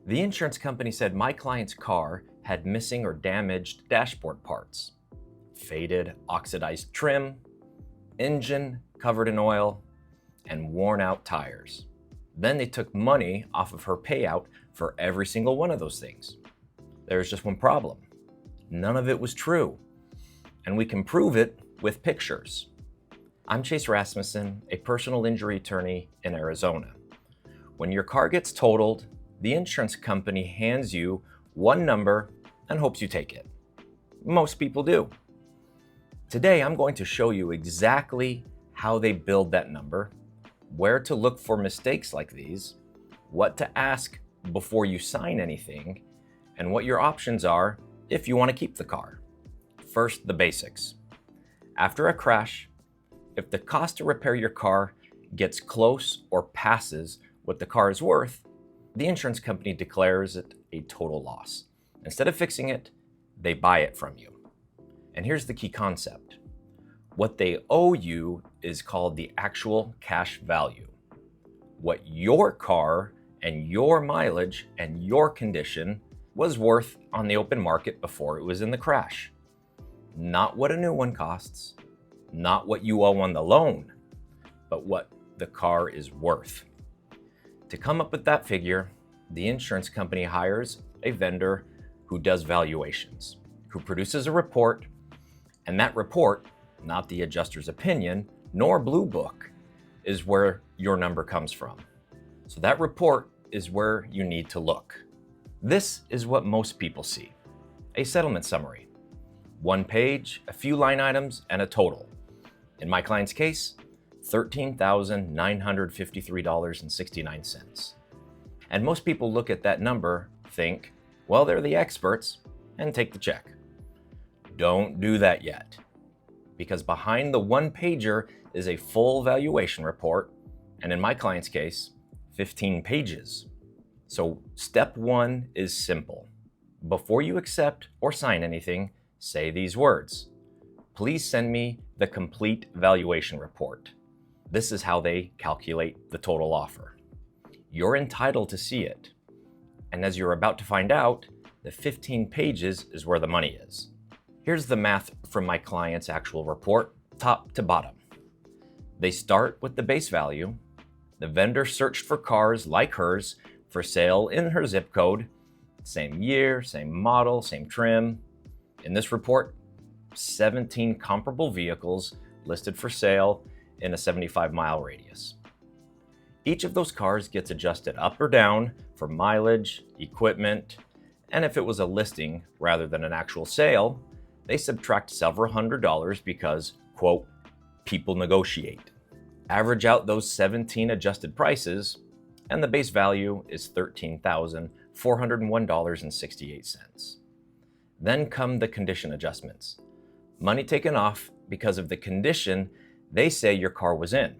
The insurance company said my client's car had missing or damaged dashboard parts, faded, oxidized trim, engine covered in oil, and worn out tires. Then they took money off of her payout for every single one of those things. There's just one problem. None of it was true, and we can prove it with pictures. I'm Chase Rasmussen, a personal injury attorney in Arizona. When your car gets totaled, the insurance company hands you one number and hopes you take it. Most people do. Today, I'm going to show you exactly how they build that number, where to look for mistakes like these, what to ask before you sign anything, and what your options are if you want to keep the car. First, the basics. After a crash, if the cost to repair your car gets close or passes what the car is worth, the insurance company declares it a total loss. Instead of fixing it, they buy it from you. And here's the key concept. What they owe you is called the actual cash value. What your car and your mileage and your condition was worth on the open market before it was in the crash. Not what a new one costs, not what you owe on the loan, but what the car is worth. To come up with that figure, the insurance company hires a vendor who does valuations, who produces a report, and that report, not the adjuster's opinion, nor Blue Book, is where your number comes from. So that report is where you need to look. This is what most people see. A settlement summary. One page, a few line items, and a total. In my client's case, $13,953.69. And most people look at that number, think, well, they're the experts, and take the check. Don't do that yet, because behind the one pager is a full valuation report, and in my client's case, 15 pages. So step one is simple. Before you accept or sign anything, say these words. Please send me the complete valuation report. This is how they calculate the total offer. You're entitled to see it. And as you're about to find out, the 15 pages is where the money is. Here's the math from my client's actual report, top to bottom. They start with the base value. The vendor searched for cars like hers for sale in her zip code, same year, same model, same trim. In this report, 17 comparable vehicles listed for sale in a 75-mile radius. Each of those cars gets adjusted up or down for mileage, equipment, and if it was a listing rather than an actual sale, they subtract several $100s because, quote, people negotiate. Average out those 17 adjusted prices, and the base value is $13,401.68. Then come the condition adjustments. Money taken off because of the condition they say your car was in.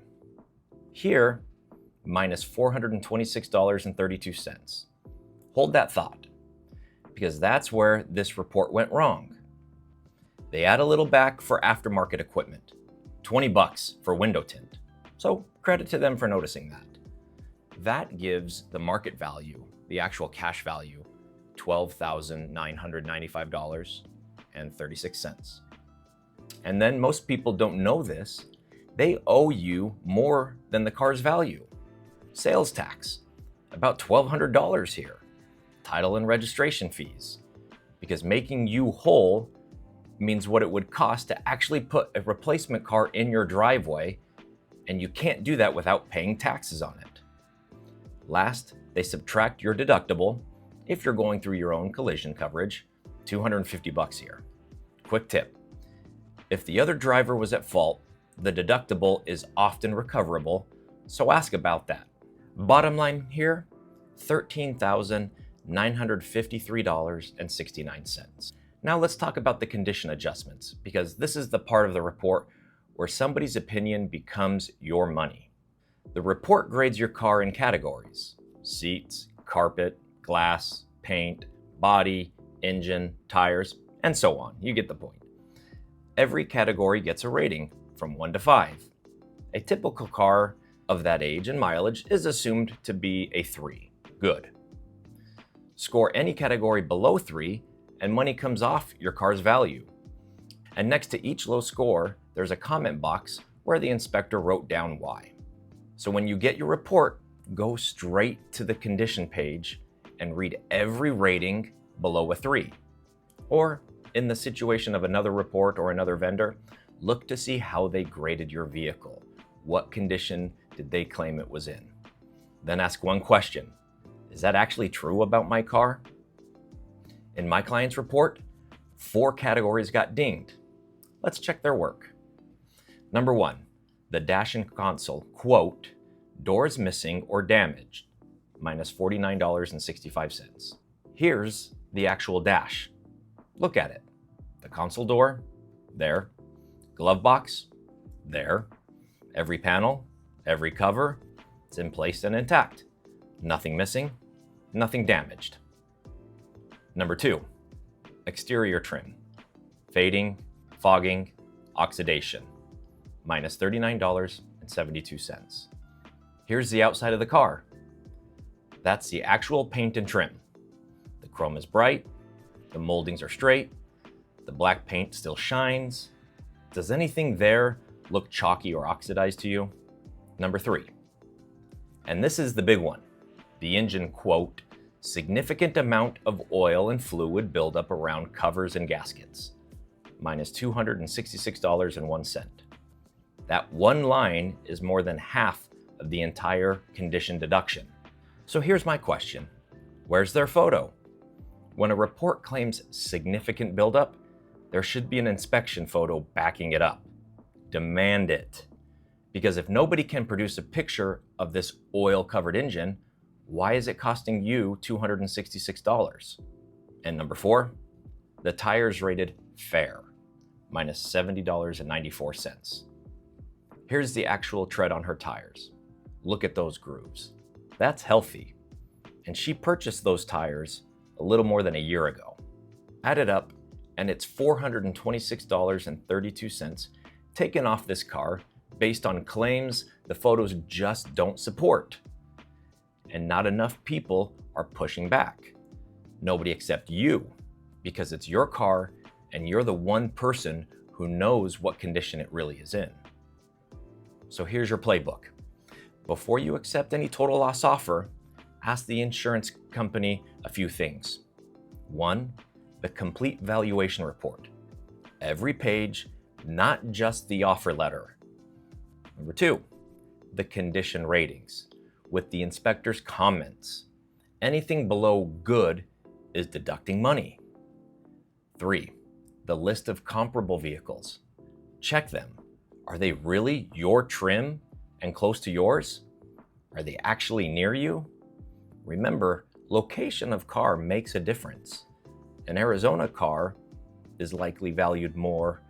Here, minus $426.32. Hold that thought, because that's where this report went wrong. They add a little back for aftermarket equipment, $20 for window tint. So credit to them for noticing that. That gives the market value, the actual cash value, $12,995.36. And then most people don't know this. They owe you more than the car's value. Sales tax, about $1,200 here. Title and registration fees, because making you whole means what it would cost to actually put a replacement car in your driveway, and you can't do that without paying taxes on it. Last, they subtract your deductible if you're going through your own collision coverage, $250 here. Quick tip. If the other driver was at fault, the deductible is often recoverable, so ask about that. Bottom line here, $13,953.69. Now let's talk about the condition adjustments, because this is the part of the report where somebody's opinion becomes your money. The report grades your car in categories: seats, carpet, glass, paint, body, engine, tires, and so on. You get the point. Every category gets a rating from 1 to 5. A typical car of that age and mileage is assumed to be a 3, good. Score any category below 3, and money comes off your car's value. And next to each low score, there's a comment box where the inspector wrote down why. So when you get your report, go straight to the condition page and read every rating below a 3. Or, in the situation of another report or another vendor, look to see how they graded your vehicle. What condition did they claim it was in? Then ask one question: is that actually true about my car? In my client's report, 4 categories got dinged. Let's check their work. Number 1, the dash and console, quote, doors missing or damaged, minus $49.65. Here's the actual dash. Look at it. The console door, there. Glove box, there. Every panel, every cover, it's in place and intact. Nothing missing, nothing damaged. Number 2, exterior trim, fading, fogging, oxidation, minus $39.72. Here's the outside of the car. That's the actual paint and trim. The chrome is bright, the moldings are straight, the black paint still shines. Does anything there look chalky or oxidized to you? Number 3, and this is the big one. The engine, quote, significant amount of oil and fluid buildup around covers and gaskets, minus $266.01. That one line is more than half of the entire condition deduction. So here's my question: where's their photo? When a report claims significant buildup, there should be an inspection photo backing it up. Demand it. Because if nobody can produce a picture of this oil-covered engine, why is it costing you $266? And number 4, the tires rated fair, minus $70.94. Here's the actual tread on her tires. Look at those grooves. That's healthy. And she purchased those tires a little more than a year ago. Add it up, and it's $426.32 taken off this car based on claims the photos just don't support. And not enough people are pushing back. Nobody except you, because it's your car and you're the one person who knows what condition it really is in. So here's your playbook. Before you accept any total loss offer, ask the insurance company a few things. 1, the complete valuation report. Every page, not just the offer letter. Number 2, the condition ratings with the inspector's comments. Anything below good is deducting money. 3, the list of comparable vehicles. Check them. Are they really your trim and close to yours? Are they actually near you? Remember, location of car makes a difference. An Arizona car is likely valued more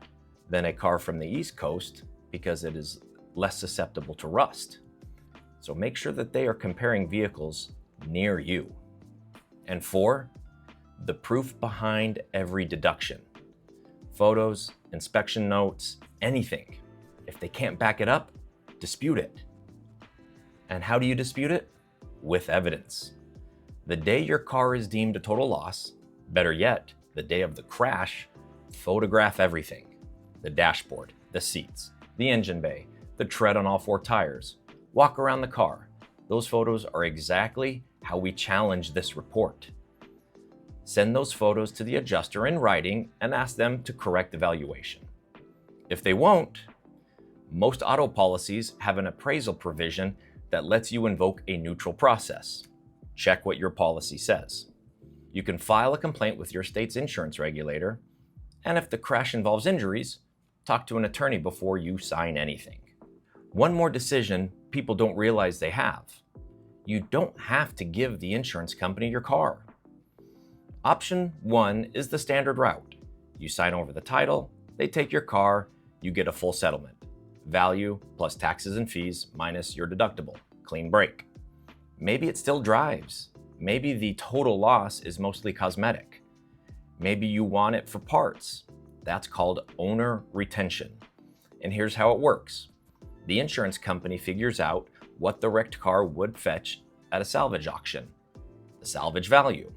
than a car from the East Coast because it is less susceptible to rust. So make sure that they are comparing vehicles near you. And 4, the proof behind every deduction. Photos, inspection notes, anything. If they can't back it up, dispute it. And how do you dispute it? With evidence. The day your car is deemed a total loss, better yet, the day of the crash, photograph everything. The dashboard, the seats, the engine bay, the tread on all 4 tires. Walk around the car. Those photos are exactly how we challenge this report. Send those photos to the adjuster in writing and ask them to correct the valuation. If they won't, most auto policies have an appraisal provision that lets you invoke a neutral process. Check what your policy says. You can file a complaint with your state's insurance regulator, and if the crash involves injuries, talk to an attorney before you sign anything. One more decision people don't realize they have. You don't have to give the insurance company your car. Option 1 is the standard route. You sign over the title, they take your car, you get a full settlement. Value plus taxes and fees minus your deductible. Clean break. Maybe it still drives. Maybe the total loss is mostly cosmetic. Maybe you want it for parts. That's called owner retention. And here's how it works. The insurance company figures out what the wrecked car would fetch at a salvage auction, the salvage value.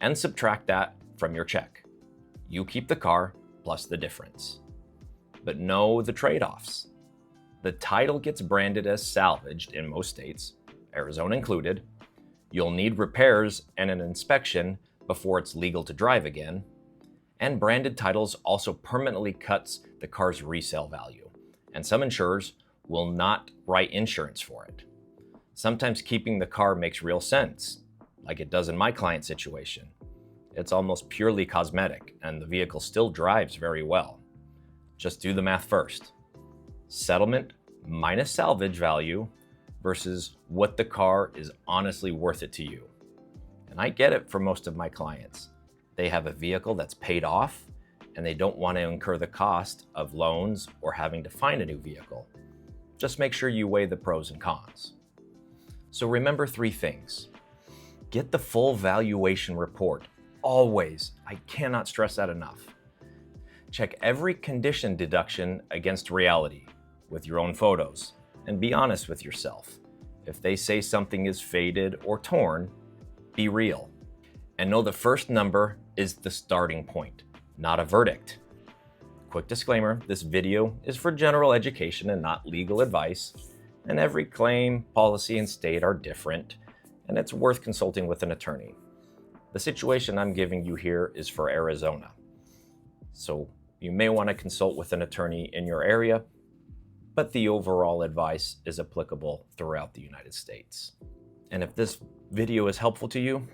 and subtract that from your check. You keep the car plus the difference. But know the trade-offs. The title gets branded as salvaged in most states, Arizona included. You'll need repairs and an inspection before it's legal to drive again. And branded titles also permanently cuts the car's resale value, and some insurers will not write insurance for it. Sometimes keeping the car makes real sense, like it does in my client situation. It's almost purely cosmetic, and the vehicle still drives very well. Just do the math first. Settlement minus salvage value versus what the car is honestly worth it to you. And I get it for most of my clients. They have a vehicle that's paid off, and they don't want to incur the cost of loans or having to find a new vehicle. Just make sure you weigh the pros and cons. So remember 3 things. Get the full valuation report. Always. I cannot stress that enough. Check every condition deduction against reality with your own photos, and be honest with yourself. If they say something is faded or torn, be real. And know the first number is the starting point, not a verdict. Quick disclaimer, this video is for general education and not legal advice, and every claim, policy, and state are different, and it's worth consulting with an attorney. The situation I'm giving you here is for Arizona, so you may want to consult with an attorney in your area, but the overall advice is applicable throughout the United States. And if this video is helpful to you,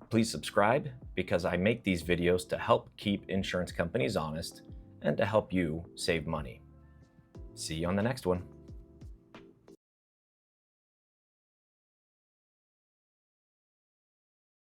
please subscribe, because I make these videos to help keep insurance companies honest and to help you save money. See you on the next one.